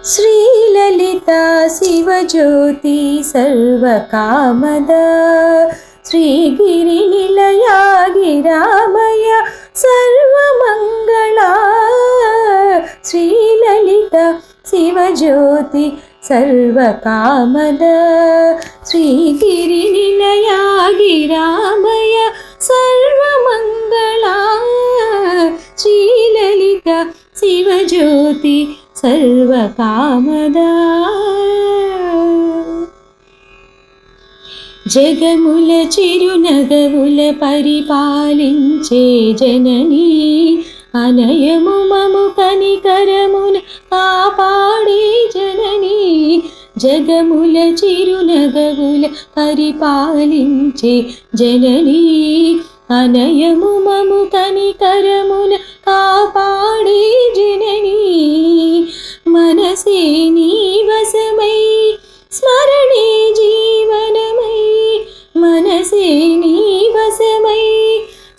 श्रीललिता शिवज्योति सर्वकामदा श्रीगिरिनिलया गिरामय सर्वमङ्गला श्रीललिता शिवज्योति सर्वकामदा श्रीगिरिनिलया गिरामय सर्वमङ्गला श्रीललिता शिवज्योति सर्वकामदा జగముల చిరునగవుల పరిపాలించే జననీ అనయము మము కనికరమున కాపాడే జననీ జగముల చిరునగవుల పరిపాలించే జననీ అనయము మము కనికరమున కాపాడే జననీ మనసే నీ వశమై స్మరణే జీవనమై మనసే నీ వశమై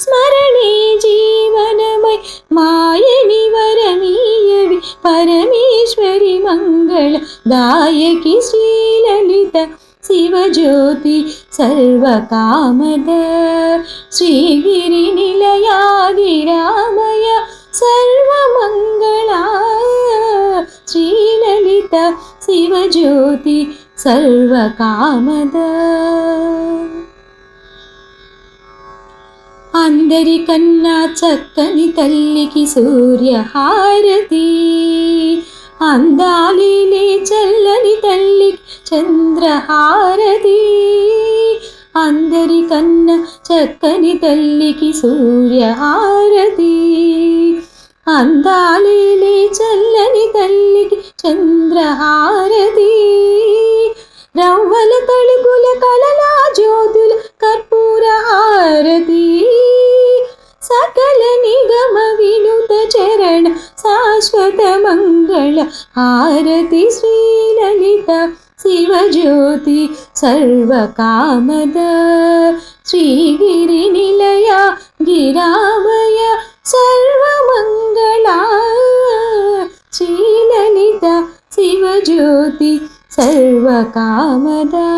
స్మరణే జీవనమై మాయని వరమీయవి పరమేశ్వరి మంగళ దాయకి శ్రీలలిత శివజ్యోతి సర్వకామద శ్రీగిరినిలయా గిరామయ సర్వమంగళా శ్రీలలిత శివజ్యోతి సర్వకామద అందరికన్నా చక్కని తల్లికి సూర్యహారతి అందాలిలే చల్లని తల్లికి చంద్రహారతి అందరికన్నా చక్కని తల్లికి సూర్యహారతి అందాలిలే చల్లని తల్లికి చంద్రహారతి రవ్వల తళుకుల కళలా జ్యోతుల కర్పూర హారతి సకల నిగమ వినుత చరణ శాశ్వత మంగళ హారతి శ్రీలలిత శివజ్యోతి సర్వకామద శ్రీగిరినిలయా గిరామయ సర్వమంగళా శ్రీలలిత శివజ్యోతి సర్వకామదా